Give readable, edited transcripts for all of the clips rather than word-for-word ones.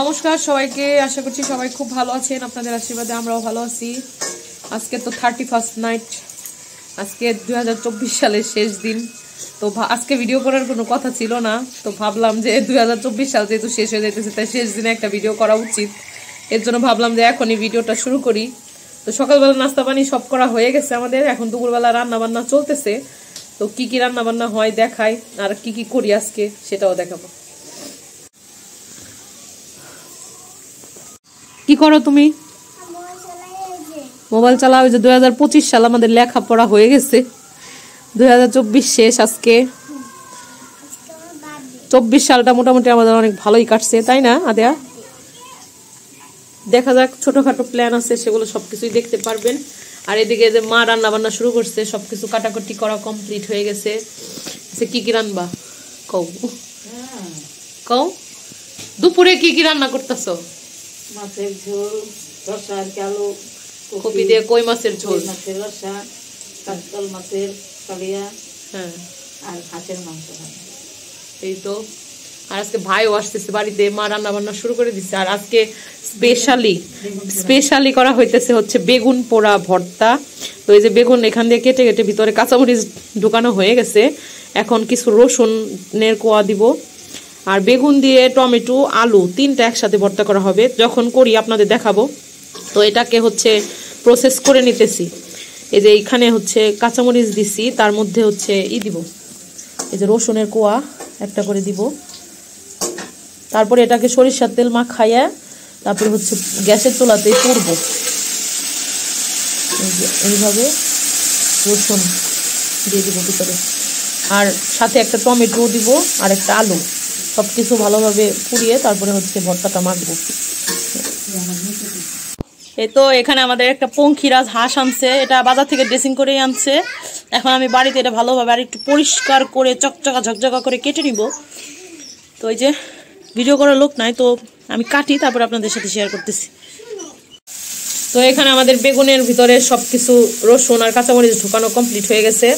নমস্কার সবাইকে, আশা করছি সবাই খুব ভালো আছেন। আপনাদের আশীর্বাদে আমরাও ভালো আছি। আজকে তো 31st নাইট, আজকে 2024 সালের শেষ দিন। তো আজকে ভিডিও করার কোনো কথা ছিল না, তো ভাবলাম যে 2024 সাল যেহেতু শেষ হয়ে যাইতেছে, তাই শেষ দিনে একটা ভিডিও করা উচিত। এর জন্য ভাবলাম যে এখনই ভিডিওটা শুরু করি। তো সকালবেলা নাস্তা পানি সব করা হয়ে গেছে আমাদের, এখন দুপুরবেলা রান্না বান্না চলতেছে। তো কি কি রান্না বান্না হয় দেখাই, আর কি কি করি আজকে সেটাও দেখাবো। কি করো তুমি? মোবাইল চালাও। 2025 সাল আমাদের লেখাপড়া হয়ে গেছে, 2024 শেষ। আজকে 24 সালটা মোটামুটি আমাদের অনেক ভালোই কাটছে, তাই না আদেয়া? দেখা যাক, ছোটখাটো প্ল্যান আছে, সেগুলো সবকিছুই দেখতে পারবেন। আর এদিকে যে মা রান্না বান্না শুরু করছে, সবকিছু কাটাকুটি করা কমপ্লিট হয়ে গেছে। কি কি রান্না কও কও, দুপুরে কি কি রান্না করতেছো? মাছের ঝোল, রসা, আলু, কপি দিয়ে কই মাছের ঝোল, মাছের রসা, কাঁচকল মাছের কালিয়া, হ্যাঁ, আর হাঁসের মাংস। এই তো। আর আজকে ভাইও আসতেছে বাড়িতে, মা রান্না বান্না শুরু করে দিচ্ছে। আর আজকে স্পেশালি করা হইতেছে হচ্ছে বেগুন পোড়া ভর্তা। তো এই যে বেগুন এখান দিয়ে কেটে কেটে ভিতরে কাঁচামরিচ ঢুকানো হয়ে গেছে, এখন কিছু রসুনের কোয়া দিব। আর বেগুন দিয়ে টমেটো আলু তিনটা একসাথে ভর্তা করা হবে, যখন করি আপনাদের দেখাবো। তো এটাকে হচ্ছে প্রসেস করে নিতেছি। এই যে এইখানে হচ্ছে কাঁচামরিচ দিছি, তার মধ্যে হচ্ছে দিব, এই যে রসুনের কোয়া একটা করে দিব। তারপরে এটাকে সরিষার তেল মাখাইয়া তারপরে হচ্ছে গ্যাসের চুলাতেই পুড়ব। এইভাবে রসুন দিয়ে দিব ভিতরে, আর সাথে একটা টমেটো দিব আর একটা আলু, সব কিছু ভালোভাবে পুড়িয়ে তারপরে হচ্ছে ভর্তাটা মাখবো। এই তো এখানে আমাদের একটা পঙ্খিরাজ হাঁস আনছে, এটা বাজার থেকে ড্রেসিং করেই আনছে। এখন আমি বাড়িতে এটা ভালোভাবে আর একটু পরিষ্কার করে চকচকা ঝকঝকা করে কেটে নিব। তো এই যে ভিডিও করার লোক নাই, তো আমি কাটি, তারপর আপনাদের সাথে শেয়ার করতেছি। তো এখানে আমাদের বেগুনের ভিতরে সব কিছু রসুন আর কাঁচামরিচ ঢুকানো কমপ্লিট হয়ে গেছে।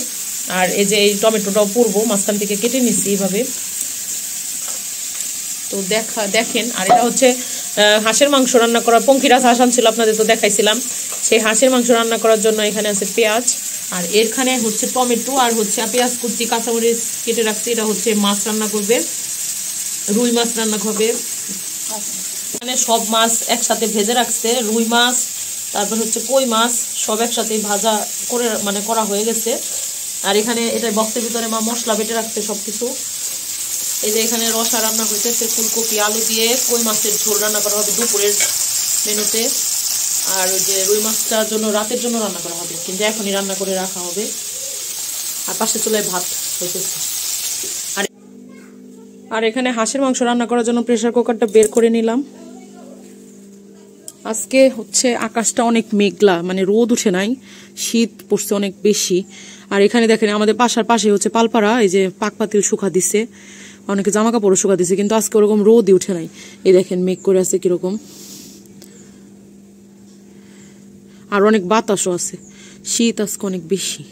আর এই যে এই টমেটোটাও পুরবো, মাঝখান থেকে কেটে নিচ্ছি এইভাবে। তো দেখেন। আর এটা হচ্ছে হাঁসের মাংস রান্না করা, পঙ্খিরাজ হাঁস আনছিল, আপনাদের তো দেখাইছিলাম। সেই হাঁসের মাংস রান্না করার জন্য এখানে আছে পেঁয়াজ, আর এখানে হচ্ছে টমেটো, আর হচ্ছে পেঁয়াজ কুচি, কাঁচামরিচ কেটে রাখছি। এটা হচ্ছে মাছ রান্না করবে, রুই মাছ রান্না হবে। এখানে সব মাছ একসাথে ভেজে রাখছে, রুই মাছ, তারপর হচ্ছে কই মাছ, সব একসাথে ভাজা করে করা হয়ে গেছে। আর এখানে এটা বক্সের ভিতরে মা মশলা বেটে রাখছে সব কিছু। এই যে এখানে রসা রান্না হইতেছে, ফুলকপি আলু দিয়ে কই মাছের ঝোল রান্না করা হবে দুপুরের মেনুতে। আর ওই যে রুই মাছটার জন্য রাতের জন্য রান্না করা হবে, কিন্তু এখনই রান্না করে রাখা হবে। আর পাশে চুলায় ভাত হইতেছে। আর এখানে হাঁসের মাংস রান্না করার জন্য প্রেসার কুকারটা বের করে নিলাম। আজকে হচ্ছে আকাশটা অনেক মেঘলা, রোদ উঠে নাই, শীত পড়ছে অনেক বেশি। আর এখানে দেখেন আমাদের বাসার পাশে হচ্ছে পালপাড়া, এই যে পাকপাতিল শুকা দিছে, অনেকে জামা কাপড়ও শুকা দিছে, কিন্তু আজকে ওরকম রোদই উঠে নাই। এই দেখেন মেঘ করে আছে কিরকম, আর অনেক বাতাসও আছে, শীত আজকে অনেক বেশি।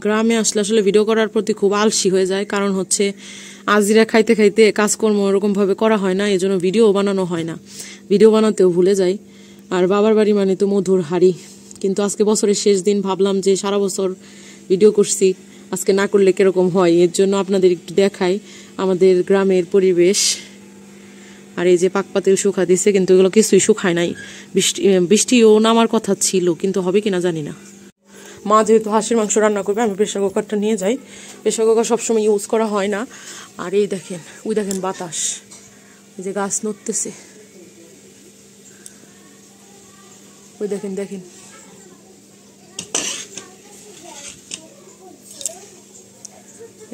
গ্রামে আসলে ভিডিও করার প্রতি খুব আলসি হয়ে যায়, কারণ হচ্ছে আজিরা খাইতে খাইতে কাজকর্ম এরকম ভাবে করা হয় না, এই জন্য ভিডিও বানানো হয় না, ভিডিও বানাতেও ভুলে যাই। আর বাবার বাড়ি তো মধুর হাড়ি, কিন্তু আজকে বছরের শেষ দিন, ভাবলাম যে সারা বছর ভিডিও করছি, আজকে না করলে কিরকম হয়, এর জন্য আপনাদের একটু দেখাই আমাদের গ্রামের পরিবেশ। আর এই যে পাকপাতিল শুকা দিছে, কিন্তু এগুলো কিছুই শুকায় নাই, বৃষ্টিও নামার কথা ছিল, কিন্তু হবে কিনা জানি না। মা যেহেতু হাঁসের মাংস রান্না করবে, আমি প্রেসার কুকারটা নিয়ে যাই, প্রেসার কুকার সবসময় ইউজ করা হয় না। আর এই দেখেন, ওই দেখেন বাতাস, এই যে গাছ নড়তেছে, ওই দেখেন দেখেন,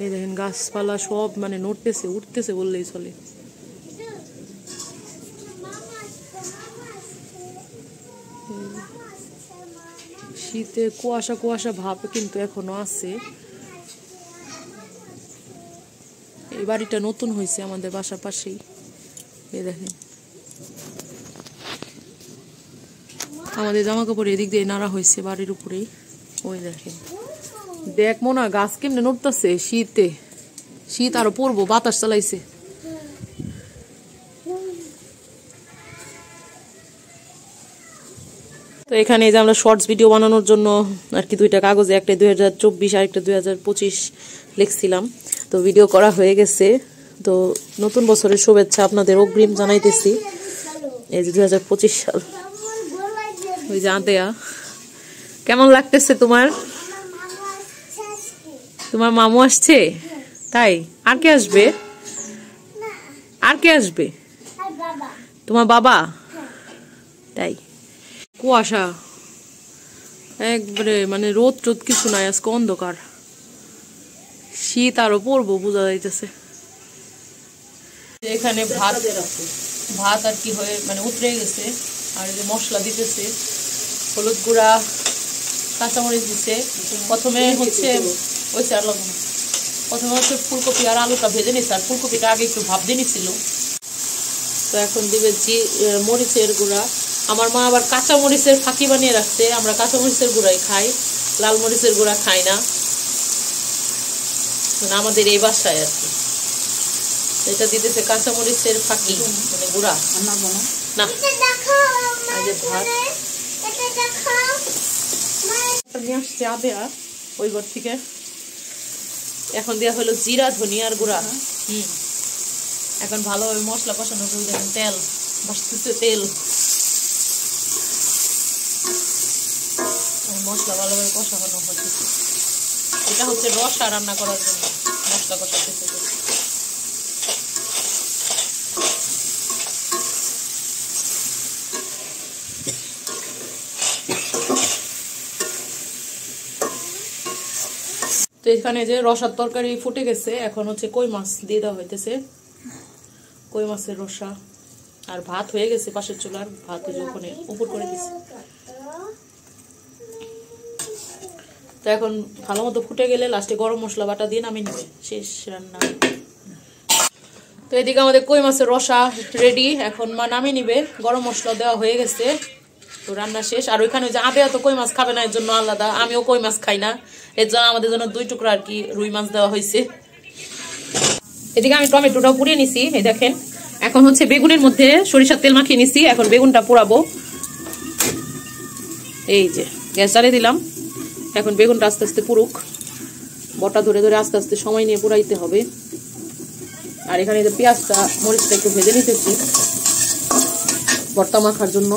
এই দেখেন গাছপালা সব নড়তেছে, উঠতেছে বললেই চলে। শীতে কুয়াশা কুয়াশা ভাব কিন্তু এখনো আছে। এই বাড়িটা নতুন হয়েছে আমাদের বাসার পাশেই, এই দেখেন আমাদের জামা কাপড় এদিক দিয়ে নাড়া হয়েছে বাড়ির উপরেই। ওই দেখেন, দেখ মোনা গাছ কেমনে নড়তেছে শীতে, শীত আরো পড়বো, বাতাস চালাইছে। তো এখানে যে আমরা শর্টস ভিডিও বানানোর জন্য আর কি দুইটা কাগজে, একটা 2024 আর একটা 2025 লিখছিলাম। তো ভিডিও করা হয়ে গেছে। তো নতুন বছরের শুভেচ্ছা আপনাদের অগ্রিম জানাইতেছি। এই যে 2025 সাল, ওই যে আদেয়া। কেমন লাগতেছে তোমার? তোমার মামু আসছে? তাই? আর কে আসবে? আর কে আসবে? তোমার বাবা? তাই? কুয়াশা একবারে, মানে রোদ টোদ কিছু নাই, আজকে অন্ধকার। শীত আরো পড়বো বোঝা যাইতেছে। এখানে ভাত আর কি হয়ে মানে উতরে গেছে। আর এই যে মশলা দিতেছে, হলুদ গুঁড়া, কাঁচামরিচ দিচ্ছে। প্রথমে হচ্ছে ফুলকপি আর আলুটা ভেজে নিচ্ছে, আর ফুলকপিটা আগে একটু ভাপ দিয়ে নিছিল। তো এখন দিবে মরিচের গুঁড়া। আমার মা আবার কাঁচা মরিচের ফাঁকি বানিয়ে রাখছে, আমরা কাঁচা মরিচের গুঁড়াই খাই, লাল মরিচের গুঁড়া খাই না, মানে আমাদের এই বাসায় আর কি। এটা দিতেছে কাঁচা মরিচের ফাঁকি, মানে গুঁড়া না। ভাত নিয়ে আসছে আদেয়া ওই ঘর থেকে। এখন দেওয়া হলো জিরা ধনিয়ার গুঁড়া। এখন ভালোভাবে মশলা কষানো করে দেখেন, তেল ভাসতেছে, তেল মশলা ভালোভাবে কষানো হচ্ছে। এটা হচ্ছে রসা রান্না করার জন্য মশলা কষাতেছে। তো এখানে যে রসার তরকারি ফুটে গেছে, এখন হচ্ছে কই মাছ দিয়ে দেওয়া হইতেছে, কই মাছের রসা। আর ভাত হয়ে গেছে পাশের চুলার, ভাত ওখানে উপর করে দিচ্ছে। তো এখন ভালো মতো ফুটে গেলে লাস্টে গরম মশলা বাটা দিয়ে নামিয়ে নেবে, শেষ রান্না। তো এদিকে আমাদের কই মাছের রসা রেডি, এখন মা নামিয়ে নিবে। গরম মশলা দেওয়া হয়ে গেছে, তো রান্না শেষ। আর ওইখানে যে আবেয়া তো কই মাছ খাবে না, এর জন্য আলাদা, আমিও কই মাছ খাই না, এর জন্য আমাদের জন্য 2 টুকরা আর কি রুই মাছ দেওয়া হয়েছে। এদিকে আমি টমেটোটাও পুড়িয়ে নিছি, এই দেখেন। এখন হচ্ছে বেগুনের মধ্যে সরিষার তেল মাখিয়ে নিছি, এখন বেগুনটা পোড়াবো। এই যে গ্যাস জ্বালিয়ে দিলাম, এখন বেগুনটা আস্তে আস্তে পুরুক, বটা ধরে ধরে আস্তে আস্তে সময় নিয়ে পুরাইতে হবে। আর এখানে যে পেঁয়াজটা মরিচটা একটু ভেজে নিতেছি ভর্তা মাখার জন্য।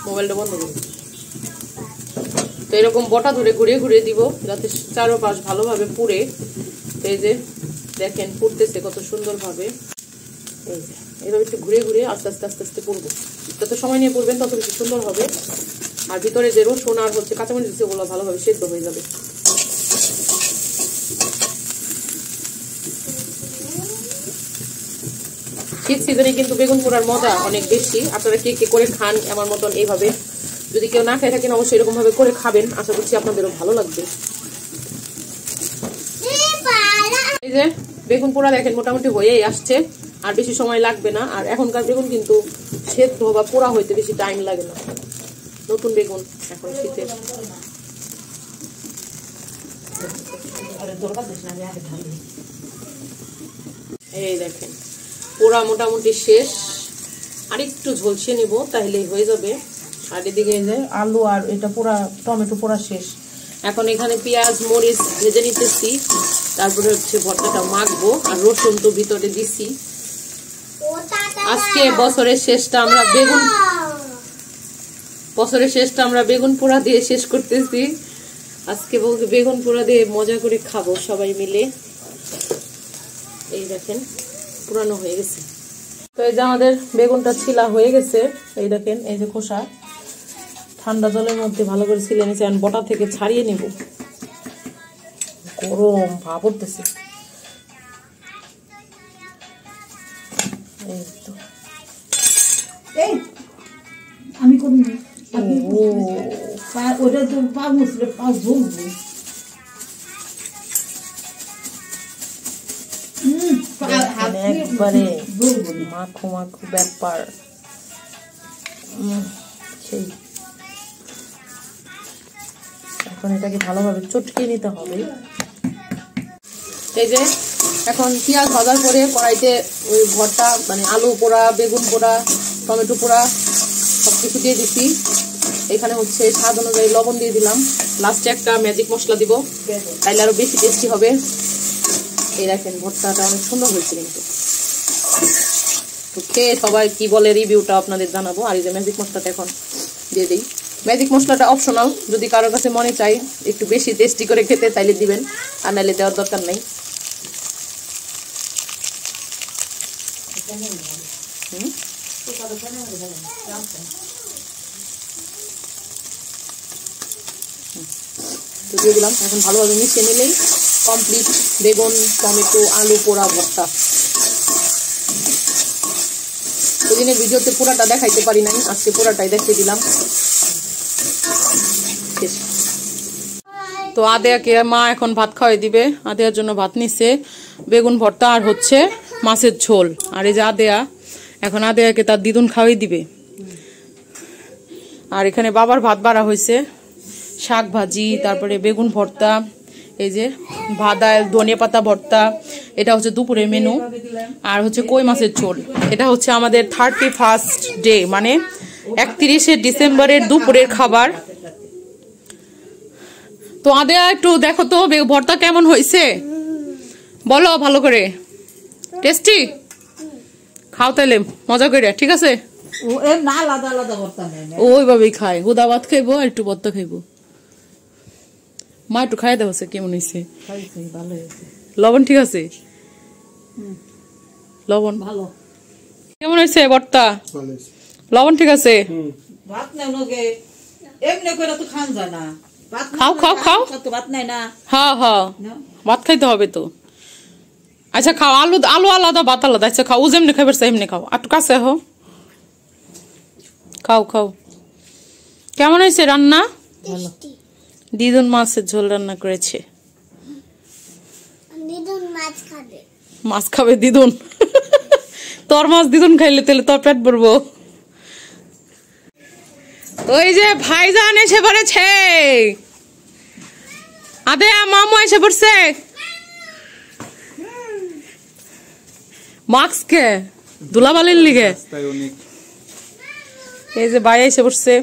মোবাইলটা বন্ধ করুন। তো এরকম বটা ধরে ঘুরিয়ে ঘুরিয়ে দিব, যাতে চারোপাশ ভালোভাবে পুড়ে। এই যে দেখেন পুড়তেছে কত সুন্দর ভাবে। এই যে এভাবে একটু ঘুরিয়ে ঘুরিয়ে আস্তে আস্তে আস্তে আস্তে পুড়বো। যত সময় নিয়ে পুড়বেন তত বেশি সুন্দর হবে। আর ভিতরে যে রসুন আর হচ্ছে কাঁচামরিচ দিচ্ছে, ওগুলো ভালোভাবে সেদ্ধ হয়ে যাবে। শীত সিজনে কিন্তু বেগুন পোড়ার মজা অনেক বেশি। আপনারা কে কে করে খান আমার মতন এইভাবে? যদি কেউ না খেয়ে থাকেন অবশ্যই এরকম ভাবে করে খাবেন, আশা করছি আপনাদেরও ভালো লাগবে। এই যে বেগুন পোড়া দেখেন মোটামুটি হয়েই আসছে, আর বেশি সময় লাগবে না। আর এখনকার বেগুন কিন্তু সেদ্ধ বা পোড়া হইতে বেশি টাইম লাগে না, নতুন বেগুন এখন শীতের। এই দেখেন পোড়া মোটামুটি শেষ, আর একটু ঝলসিয়ে নিব তাহলেই হয়ে যাবে। আর এদিকে যে আলু আর এটা পোড়া টমেটো পোড়া শেষ। এখন এখানে পেঁয়াজ মরিচ ভেজে নিতেছি, তারপরে হচ্ছে ভর্তাটা মাখবো। আর রসুন তো ভিতরে দিছি। আজকে বছরের শেষটা আমরা বেগুন পোড়া দিয়ে শেষ করতেছি। আজকে বলতে বেগুন পোড়া দিয়ে মজা করে খাবো সবাই মিলে। এই দেখেন পুরানো হয়ে গেছে। তো এই যে আমাদের বেগুনটা ছিলা হয়ে গেছে, এই দেখেন এই যে খোসা ঠান্ডা জলের মধ্যে ভালো করে ছিলে নিয়েছে। আমি বটা থেকে ছাড়িয়ে নিব, গরম ভাব উঠতেছে। এই তো আমি কোন ওটা তো পা মুছলে পা ঝুলবে। একবারে মাখো মাখো ব্যাপার। সেই এখন এটাকে ভালোভাবে চটকিয়ে নিতে হবে। এই যে এখন পেঁয়াজ ভাজার পরে কড়াইতে ওই ভর্তা মানে আলু পোড়া, বেগুন পোড়া, টমেটো পোড়া সবকিছু দিয়ে দিচ্ছি। এখানে হচ্ছে স্বাদ অনুযায়ী লবণ দিয়ে দিলাম। লাস্টে একটা ম্যাজিক মশলা দিব, তাইলে আরো বেশি টেস্টি হবে। এই দেখেন ভর্তাটা অনেক সুন্দর হয়েছে কিন্তু। তো খেয়ে সবাই কি বলে রিভিউটা আপনাদের জানাবো। আর এই যে ম্যাজিক মশলাটা এখন দিয়ে দিই। ম্যাজিক মশলাটা অপশনাল, যদি কারোর কাছে মনে চাই একটু বেশি টেস্টি করে খেতে তাইলে দিবেন, আর নাইলে দেওয়ার দরকার নেই। তো দিয়ে দিলাম। এখন ভালোভাবে মিশিয়ে নিলেই কমপ্লিট বেগুন, টমেটো, আলু পোড়া ভর্তা। ওদিনের ভিডিওতে পোড়াটা দেখাইতে পারি নাই, আজকে পোড়াটাই দেখিয়ে দিলাম। তো আদেয়াকে মা এখন ভাত খাওয়াই দিবে। আদেয়ার জন্য ভাত নিচ্ছে, বেগুন ভর্তা আর হচ্ছে মাছের ঝোল। আর এই যে আদেয়া এখন আদেয়াকে তার দিদুন খাওয়াই দিবে। আর এখানে বাবার ভাত বাড়া হয়েছে, শাক ভাজি, তারপরে বেগুন ভর্তা, এই যে ভাদাল ধনিয়া পাতা ভর্তা। এটা হচ্ছে দুপুরের মেনু। আর হচ্ছে কই মাছের ঝোল। এটা হচ্ছে আমাদের 31st ডে, মানে 31শে ডিসেম্বরের দুপুরের খাবার। তো আদেয়া একটু দেখো তো ভর্তা কেমন হয়েছে, বলো ভালো করে। টেস্টি? খাও তাইলে মজা করে, ঠিক আছে? ওইভাবেই খায়, হুদা ভাত খাইবো আর একটু ভর্তা খাইবো। মা একটু খাই দেওয়া কেমন হয়েছে? লবণ ঠিক আছে? লবণ ভালো। কেমন হয়েছে ভর্তা? লবণ ঠিক আছে? খাও খাও খাও। হ্যাঁ হ্যাঁ, ভাত খাইতে হবে তো। আচ্ছা খাও, আলু আলু আলাদা, ভাত আলাদা। আচ্ছা খাও, ও যেমনি খাইবার এমনি খাও। একটু কাছে হো, খাও খাও। কেমন হয়েছে রান্না? দিদুন মাছের ঝোল রান্না করেছে। মাছ খাবে দিদুন? তোর মাছ দিদুন খাইলে তাহলে তোর পেট ভরবো। ওই যে ভাইজান এসে পড়েছে। আদেয়া মামু এসে পড়ছে। মাস্ক কে ধুলাবালির লিগে। এই যে ভাই এসে পড়ছে।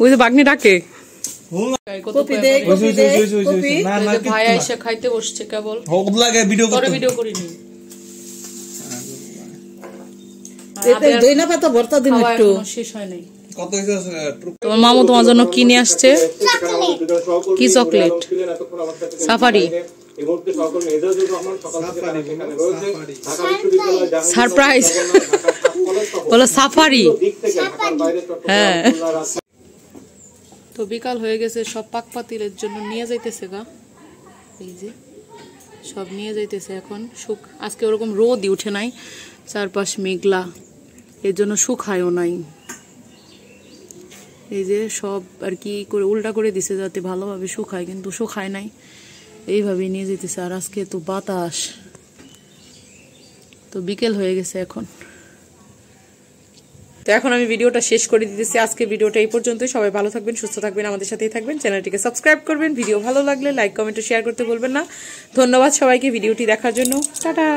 ওই যে বাগনি ডাকে। ভাই এসে খাইতে বসছে কেবল। ভিডিও করিনি। শেষ হয় নাই। তোমার মামু তোমার জন্য কিনে আসছে কি চকলেট? সাফারি সারপ্রাইজ বলো, সাফারি। হ্যাঁ, তো বিকাল হয়ে গেছে, সব পাক পাতিলের জন্য নিয়ে যাইতেছে গা। এই যে সব নিয়ে যাইতেছে এখন। আজকে ওরকম রোদই উঠে নাই, চারপাশ মেঘলা, এর জন্য শুকায়ও নাই। এই যে সব আর কি করে উল্টা করে দিছে যাতে ভালোভাবে শুকায়, কিন্তু শুকায় নাই, এইভাবে নিয়ে যেতেছে। আর আজকে তো বাতাস, তো বিকেল হয়ে গেছে এখন। তো এখন আমি ভিডিওটা শেষ করে দিতেছি। আজকে ভিডিওটা এই পর্যন্তই। সবাই ভালো থাকবেন, সুস্থ থাকবেন, আমাদের সাথেই থাকবেন। চ্যানেলটিকে সাবস্ক্রাইব করবেন। ভিডিও ভালো লাগলে লাইক, কমেন্ট ও শেয়ার করতে বলবেন না। ধন্যবাদ সবাইকে ভিডিওটি দেখার জন্য। টাটা।